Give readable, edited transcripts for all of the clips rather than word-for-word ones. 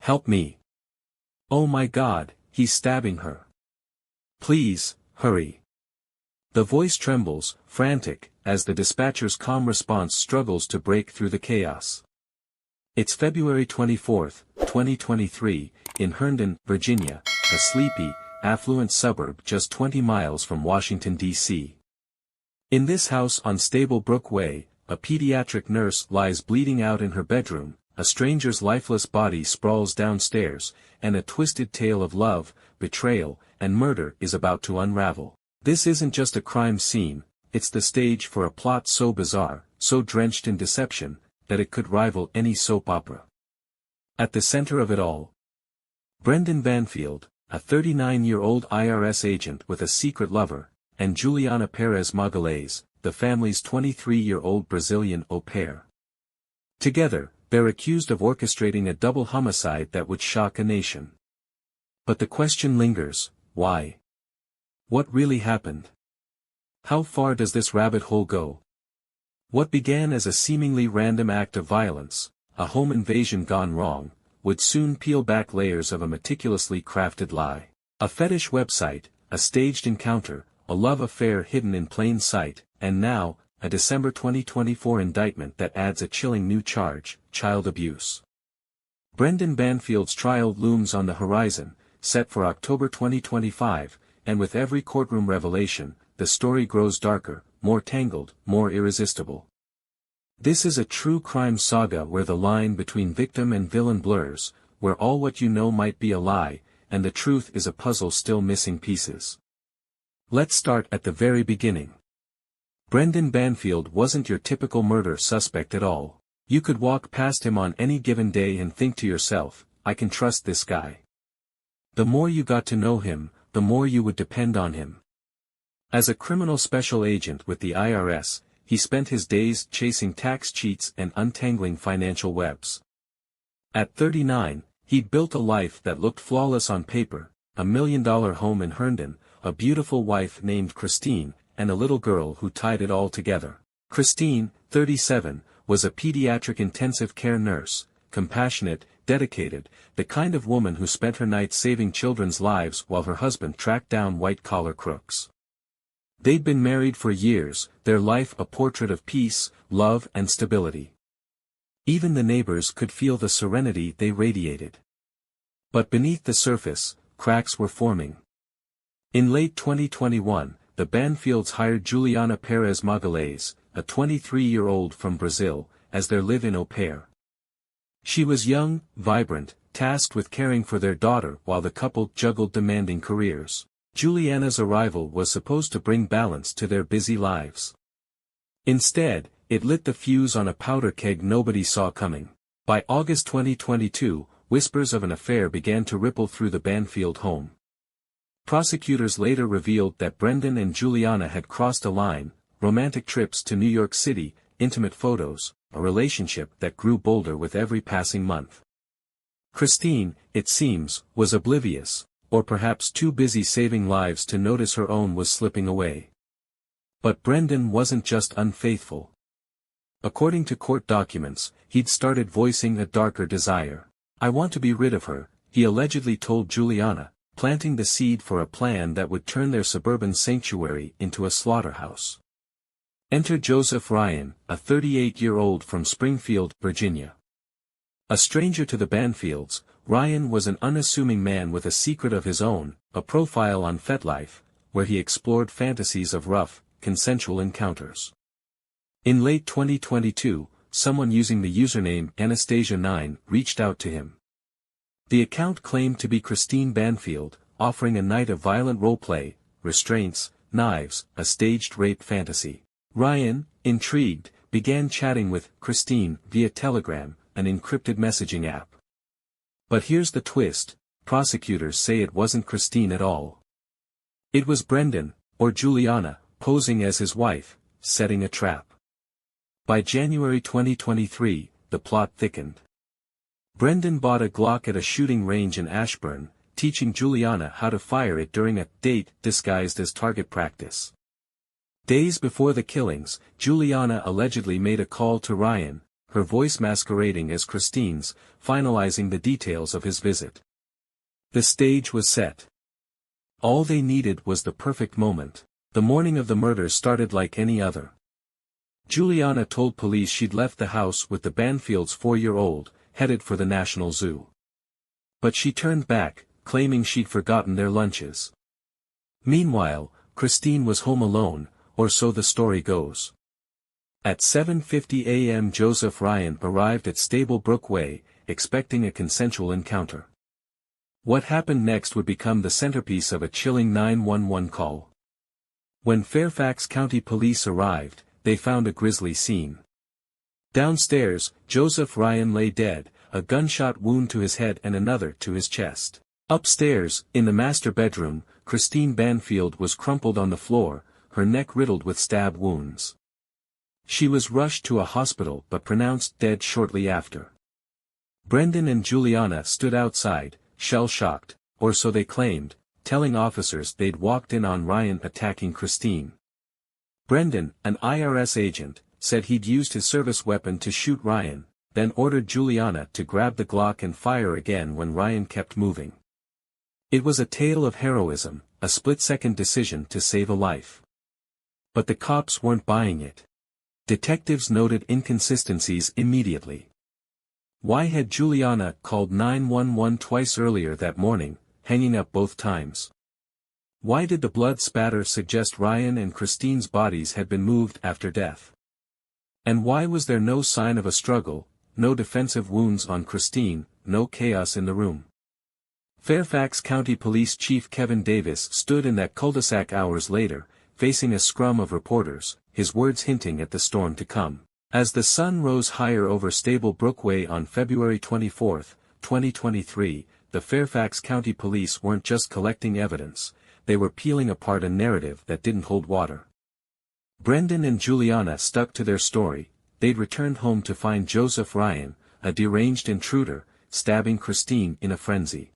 Help me. Oh my God, he's stabbing her. Please, hurry. The voice trembles, frantic, as the dispatcher's calm response struggles to break through the chaos. It's February 24, 2023, in Herndon, Virginia, a sleepy, affluent suburb just 20 miles from Washington, D.C. In this house on Stable Brook Way, a pediatric nurse lies bleeding out in her bedroom, a stranger's lifeless body sprawls downstairs, and a twisted tale of love, betrayal, and murder is about to unravel. This isn't just a crime scene, it's the stage for a plot so bizarre, so drenched in deception, that it could rival any soap opera. At the center of it all, Brendan Banfield, a 39-year-old IRS agent with a secret lover, and Juliana Perez Magalhães, the family's 23-year-old Brazilian au pair. Together, they're accused of orchestrating a double homicide that would shock a nation. But the question lingers, why? What really happened? How far does this rabbit hole go? What began as a seemingly random act of violence, a home invasion gone wrong, would soon peel back layers of a meticulously crafted lie. A fetish website, a staged encounter, a love affair hidden in plain sight, and now, a December 2024 indictment that adds a chilling new charge, child abuse. Brendan Banfield's trial looms on the horizon, set for October 2025, and with every courtroom revelation, the story grows darker, more tangled, more irresistible. This is a true crime saga where the line between victim and villain blurs, where all what you know might be a lie, and the truth is a puzzle still missing pieces. Let's start at the very beginning. Brendan Banfield wasn't your typical murder suspect at all. You could walk past him on any given day and think to yourself, I can trust this guy. The more you got to know him, the more you would depend on him. As a criminal special agent with the IRS, he spent his days chasing tax cheats and untangling financial webs. At 39, he'd built a life that looked flawless on paper, $1 million home in Herndon, a beautiful wife named Christine, and a little girl who tied it all together. Christine, 37, was a pediatric intensive care nurse, compassionate, dedicated, the kind of woman who spent her nights saving children's lives while her husband tracked down white-collar crooks. They'd been married for years, their life a portrait of peace, love and stability. Even the neighbors could feel the serenity they radiated. But beneath the surface, cracks were forming. In late 2021, the Banfields hired Juliana Perez Magalhães, a 23-year-old from Brazil, as their live-in au pair. She was young, vibrant, tasked with caring for their daughter while the couple juggled demanding careers. Juliana's arrival was supposed to bring balance to their busy lives. Instead, it lit the fuse on a powder keg nobody saw coming. By August 2022, whispers of an affair began to ripple through the Banfield home. Prosecutors later revealed that Brendan and Juliana had crossed a line, romantic trips to New York City, intimate photos, a relationship that grew bolder with every passing month. Christine, it seems, was oblivious, or perhaps too busy saving lives to notice her own was slipping away. But Brendan wasn't just unfaithful. According to court documents, he'd started voicing a darker desire. I want to be rid of her, he allegedly told Juliana, planting the seed for a plan that would turn their suburban sanctuary into a slaughterhouse. Enter Joseph Ryan, a 38-year-old from Springfield, Virginia. A stranger to the Banfields, Ryan was an unassuming man with a secret of his own, a profile on FetLife, where he explored fantasies of rough, consensual encounters. In late 2022, someone using the username Anastasia9 reached out to him. The account claimed to be Christine Banfield, offering a night of violent roleplay, restraints, knives, a staged rape fantasy. Ryan, intrigued, began chatting with Christine via Telegram, an encrypted messaging app. But here's the twist, prosecutors say it wasn't Christine at all. It was Brendan, or Juliana, posing as his wife, setting a trap. By January 2023, the plot thickened. Brendan bought a Glock at a shooting range in Ashburn, teaching Juliana how to fire it during a date disguised as target practice. Days before the killings, Juliana allegedly made a call to Ryan, her voice masquerading as Christine's, finalizing the details of his visit. The stage was set. All they needed was the perfect moment. The morning of the murder started like any other. Juliana told police she'd left the house with the Banfields' 4-year-old, headed for the National Zoo. But she turned back, claiming she'd forgotten their lunches. Meanwhile, Christine was home alone, or so the story goes. At 7:50 a.m. Joseph Ryan arrived at Stable Brook Way, expecting a consensual encounter. What happened next would become the centerpiece of a chilling 911 call. When Fairfax County Police arrived, they found a grisly scene. Downstairs, Joseph Ryan lay dead, a gunshot wound to his head and another to his chest. Upstairs, in the master bedroom, Christine Banfield was crumpled on the floor, her neck riddled with stab wounds. She was rushed to a hospital but pronounced dead shortly after. Brendan and Juliana stood outside, shell-shocked, or so they claimed, telling officers they'd walked in on Ryan attacking Christine. Brendan, an IRS agent, said he'd used his service weapon to shoot Ryan, then ordered Juliana to grab the Glock and fire again when Ryan kept moving. It was a tale of heroism, a split-second decision to save a life. But the cops weren't buying it. Detectives noted inconsistencies immediately. Why had Juliana called 911 twice earlier that morning, hanging up both times? Why did the blood spatter suggest Ryan and Christine's bodies had been moved after death? And why was there no sign of a struggle, no defensive wounds on Christine, no chaos in the room? Fairfax County Police Chief Kevin Davis stood in that cul-de-sac hours later, facing a scrum of reporters, his words hinting at the storm to come. As the sun rose higher over Stable Brook Way on February 24, 2023, the Fairfax County Police weren't just collecting evidence, they were peeling apart a narrative that didn't hold water. Brendan and Juliana stuck to their story. They'd returned home to find Joseph Ryan, a deranged intruder, stabbing Christine in a frenzy.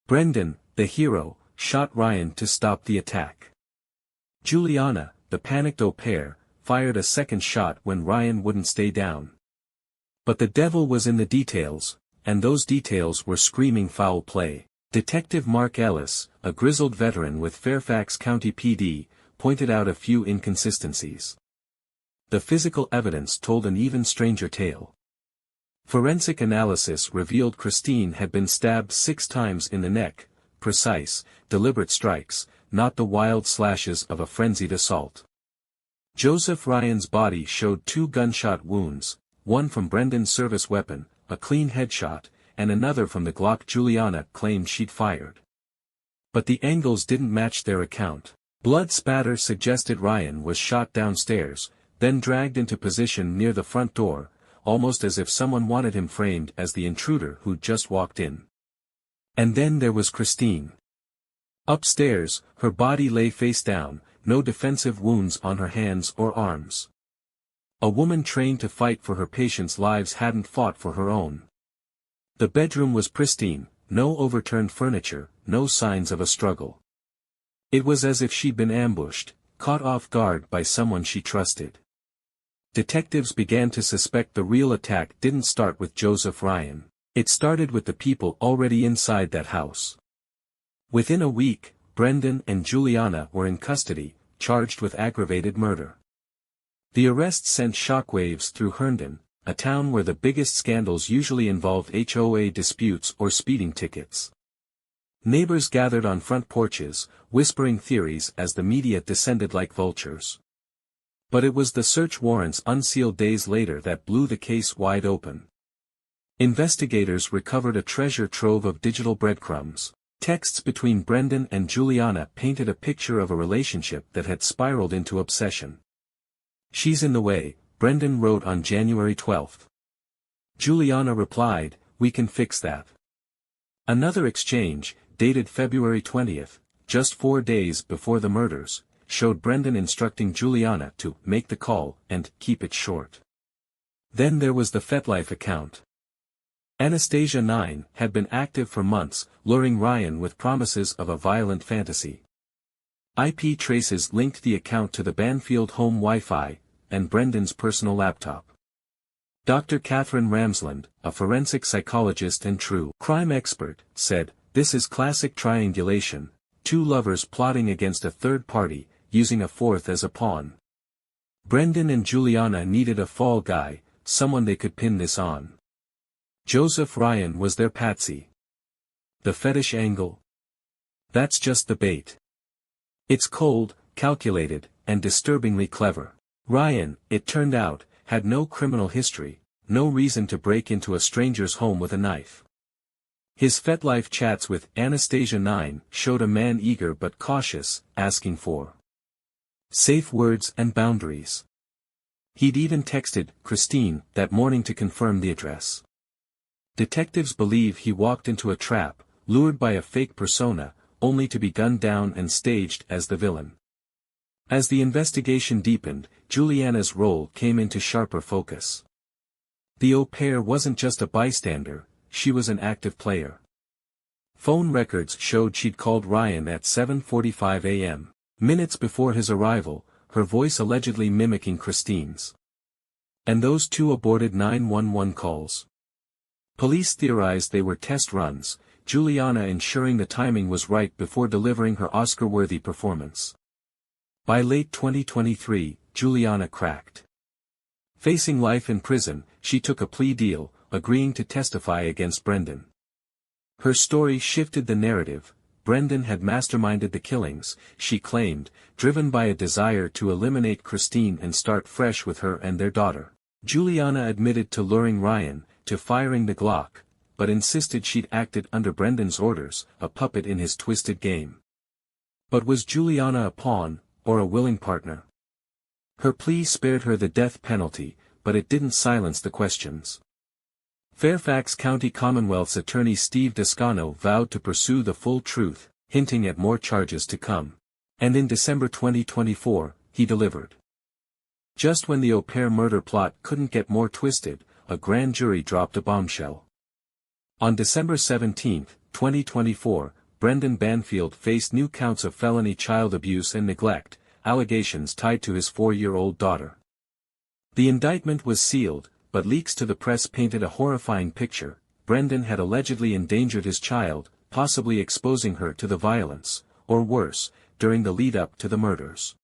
Brendan, the hero, shot Ryan to stop the attack. Juliana, the panicked au pair, fired a second shot when Ryan wouldn't stay down. But the devil was in the details, and those details were screaming foul play. Detective Mark Ellis, a grizzled veteran with Fairfax County PD, pointed out a few inconsistencies. The physical evidence told an even stranger tale. Forensic analysis revealed Christine had been stabbed 6 times in the neck, precise, deliberate strikes, not the wild slashes of a frenzied assault. Joseph Ryan's body showed 2 gunshot wounds, one from Brendan's service weapon, a clean headshot, and another from the Glock Juliana claimed she'd fired. But the angles didn't match their account. Blood spatter suggested Ryan was shot downstairs, then dragged into position near the front door, almost as if someone wanted him framed as the intruder who'd just walked in. And then there was Christine. Upstairs, her body lay face down, no defensive wounds on her hands or arms. A woman trained to fight for her patients' lives hadn't fought for her own. The bedroom was pristine, no overturned furniture, no signs of a struggle. It was as if she'd been ambushed, caught off guard by someone she trusted. Detectives began to suspect the real attack didn't start with Joseph Ryan. It started with the people already inside that house. Within a week, Brendan and Juliana were in custody, charged with aggravated murder. The arrest sent shockwaves through Herndon, a town where the biggest scandals usually involved HOA disputes or speeding tickets. Neighbors gathered on front porches, whispering theories as the media descended like vultures. But it was the search warrants unsealed days later that blew the case wide open. Investigators recovered a treasure trove of digital breadcrumbs. Texts between Brendan and Juliana painted a picture of a relationship that had spiraled into obsession. "She's in the way," Brendan wrote on January 12. Juliana replied, "We can fix that." Another exchange, dated February 20, just 4 days before the murders, showed Brendan instructing Juliana to make the call and keep it short. Then there was the FetLife account. Anastasia 9 had been active for months, luring Ryan with promises of a violent fantasy. IP traces linked the account to the Banfield home Wi-Fi, and Brendan's personal laptop. Dr. Catherine Ramsland, a forensic psychologist and true crime expert, said, "This is classic triangulation, two lovers plotting against a third party, using a fourth as a pawn. Brendan and Juliana needed a fall guy, someone they could pin this on. Joseph Ryan was their patsy. The fetish angle? That's just the bait. It's cold, calculated, and disturbingly clever. Ryan, it turned out, had no criminal history, no reason to break into a stranger's home with a knife. His FetLife chats with Anastasia 9 showed a man eager but cautious, asking for safe words and boundaries. He'd even texted Christine that morning to confirm the address. Detectives believe he walked into a trap, lured by a fake persona, only to be gunned down and staged as the villain. As the investigation deepened, Juliana's role came into sharper focus. The au pair wasn't just a bystander, she was an active player. Phone records showed she'd called Ryan at 7:45 a.m., minutes before his arrival, her voice allegedly mimicking Christine's. And those two aborted 911 calls. Police theorized they were test runs, Juliana ensuring the timing was right before delivering her Oscar-worthy performance. By late 2023, Juliana cracked. Facing life in prison, she took a plea deal, agreeing to testify against Brendan. Her story shifted the narrative. Brendan had masterminded the killings, she claimed, driven by a desire to eliminate Christine and start fresh with her and their daughter. Juliana admitted to luring Ryan, to firing the Glock, but insisted she'd acted under Brendan's orders, a puppet in his twisted game. But was Juliana a pawn, or a willing partner? Her plea spared her the death penalty, but it didn't silence the questions. Fairfax County Commonwealth's attorney Steve Descano vowed to pursue the full truth, hinting at more charges to come. And in December 2024, he delivered. Just when the au pair murder plot couldn't get more twisted, a grand jury dropped a bombshell. On December 17, 2024, Brendan Banfield faced new counts of felony child abuse and neglect, allegations tied to his 4-year-old daughter. The indictment was sealed, but leaks to the press painted a horrifying picture. Brendan had allegedly endangered his child, possibly exposing her to the violence, or worse, during the lead-up to the murders.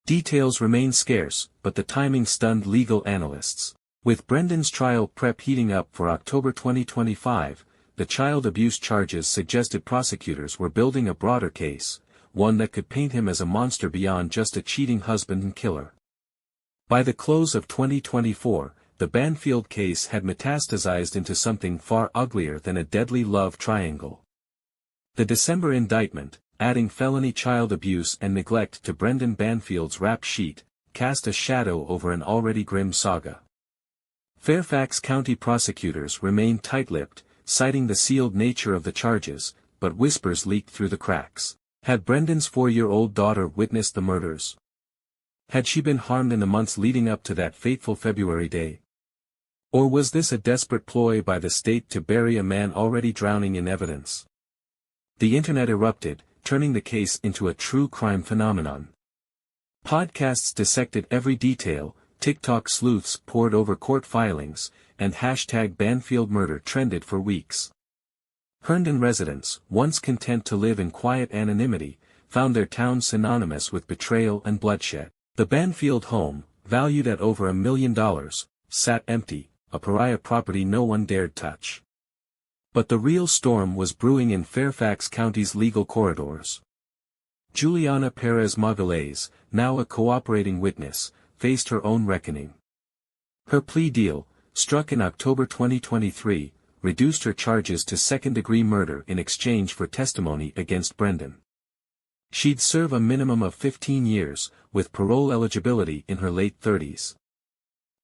Details remain scarce, but the timing stunned legal analysts. With Brendan's trial prep heating up for October 2025, the child abuse charges suggested prosecutors were building a broader case, one that could paint him as a monster beyond just a cheating husband and killer. By the close of 2024, the Banfield case had metastasized into something far uglier than a deadly love triangle. The December indictment, adding felony child abuse and neglect to Brendan Banfield's rap sheet, cast a shadow over an already grim saga. Fairfax County prosecutors remained tight-lipped, citing the sealed nature of the charges, but whispers leaked through the cracks. Had Brendan's 4-year-old daughter witnessed the murders? Had she been harmed in the months leading up to that fateful February day? Or was this a desperate ploy by the state to bury a man already drowning in evidence? The internet erupted, turning the case into a true crime phenomenon. Podcasts dissected every detail, TikTok sleuths pored over court filings, and hashtag Banfield murder trended for weeks. Herndon residents, once content to live in quiet anonymity, found their town synonymous with betrayal and bloodshed. The Banfield home, valued at over $1 million, sat empty, a pariah property no one dared touch. But the real storm was brewing in Fairfax County's legal corridors. Juliana Perez Magalhaes, now a cooperating witness, faced her own reckoning. Her plea deal, struck in October 2023, reduced her charges to second-degree murder in exchange for testimony against Brendan. She'd serve a minimum of 15 years, with parole eligibility in her late 30s.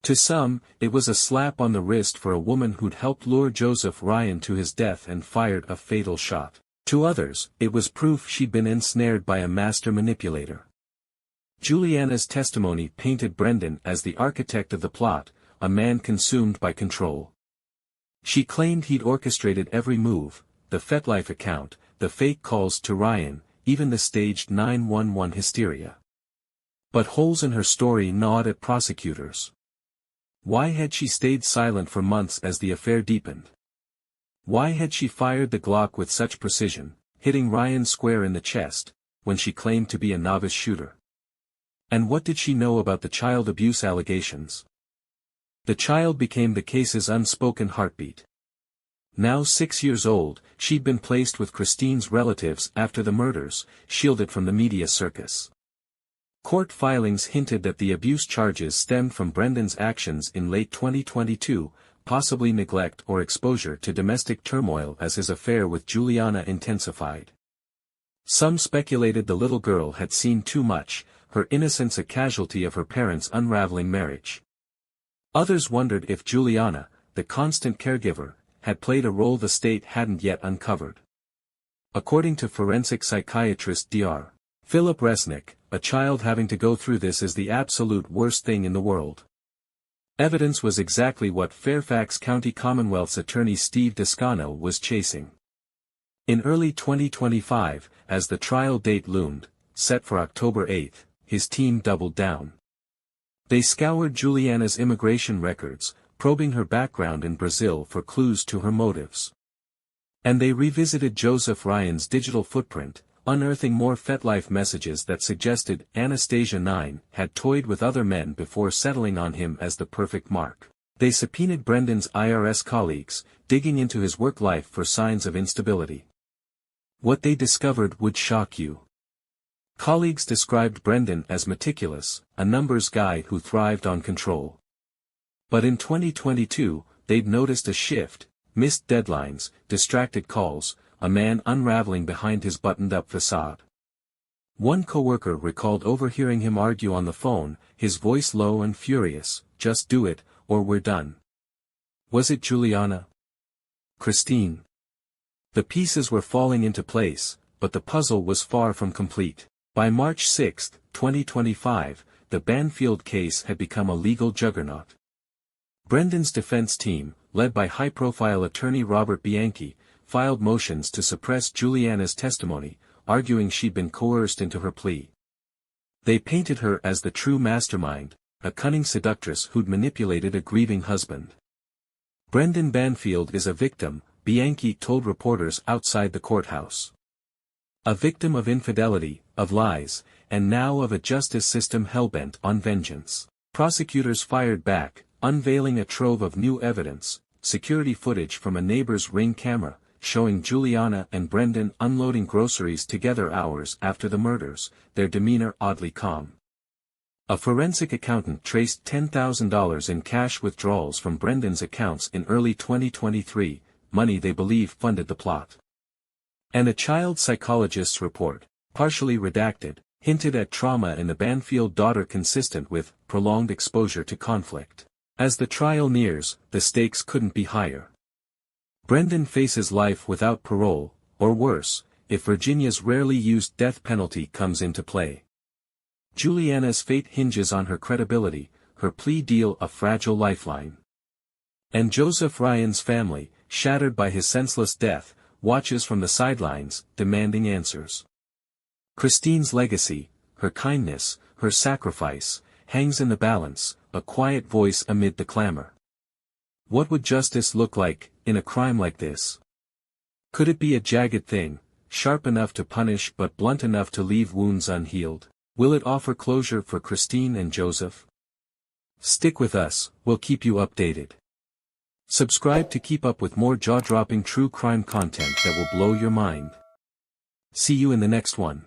To some, it was a slap on the wrist for a woman who'd helped lure Joseph Ryan to his death and fired a fatal shot. To others, it was proof she'd been ensnared by a master manipulator. Juliana's testimony painted Brendan as the architect of the plot, a man consumed by control. She claimed he'd orchestrated every move, the FetLife account, the fake calls to Ryan, even the staged 911 hysteria. But holes in her story gnawed at prosecutors. Why had she stayed silent for months as the affair deepened? Why had she fired the Glock with such precision, hitting Ryan square in the chest, when she claimed to be a novice shooter? And what did she know about the child abuse allegations? The child became the case's unspoken heartbeat. Now 6 years old, she'd been placed with Christine's relatives after the murders, shielded from the media circus. Court filings hinted that the abuse charges stemmed from Brendan's actions in late 2022, possibly neglect or exposure to domestic turmoil as his affair with Juliana intensified. Some speculated the little girl had seen too much, her innocence a casualty of her parents' unraveling marriage. Others wondered if Juliana, the constant caregiver, had played a role the state hadn't yet uncovered. According to forensic psychiatrist Dr. Philip Resnick, a child having to go through this is the absolute worst thing in the world. Evidence was exactly what Fairfax County Commonwealth's attorney Steve Descano was chasing. In early 2025, as the trial date loomed, set for October 8, his team doubled down. They scoured Juliana's immigration records, probing her background in Brazil for clues to her motives. And they revisited Joseph Ryan's digital footprint, unearthing more FetLife messages that suggested Anastasia 9 had toyed with other men before settling on him as the perfect mark. They subpoenaed Brendan's IRS colleagues, digging into his work life for signs of instability. What they discovered would shock you. Colleagues described Brendan as meticulous, a numbers guy who thrived on control. But in 2022, they'd noticed a shift: missed deadlines, distracted calls, a man unraveling behind his buttoned-up facade. One coworker recalled overhearing him argue on the phone, his voice low and furious, "Just do it, or we're done." Was it Juliana? Christine? The pieces were falling into place, but the puzzle was far from complete. By March 6, 2025, the Banfield case had become a legal juggernaut. Brendan's defense team, led by high-profile attorney Robert Bianchi, filed motions to suppress Juliana's testimony, arguing she'd been coerced into her plea. They painted her as the true mastermind, a cunning seductress who'd manipulated a grieving husband. Brendan Banfield is a victim, Bianchi told reporters outside the courthouse. A victim of infidelity, of lies, and now of a justice system hell-bent on vengeance. Prosecutors fired back, unveiling a trove of new evidence, security footage from a neighbor's Ring camera, showing Juliana and Brendan unloading groceries together hours after the murders, their demeanor oddly calm. A forensic accountant traced $10,000 in cash withdrawals from Brendan's accounts in early 2023, money they believe funded the plot. And a child psychologist's report, partially redacted, hinted at trauma in the Banfield daughter consistent with prolonged exposure to conflict. As the trial nears, the stakes couldn't be higher. Brendan faces life without parole, or worse, if Virginia's rarely used death penalty comes into play. Juliana's fate hinges on her credibility, her plea deal a fragile lifeline. And Joseph Ryan's family, shattered by his senseless death, watches from the sidelines, demanding answers. Christine's legacy, her kindness, her sacrifice, hangs in the balance, a quiet voice amid the clamor. What would justice look like, in a crime like this? Could it be a jagged thing, sharp enough to punish but blunt enough to leave wounds unhealed? Will it offer closure for Christine and Joseph? Stick with us, we'll keep you updated. Subscribe to keep up with more jaw-dropping true crime content that will blow your mind. See you in the next one.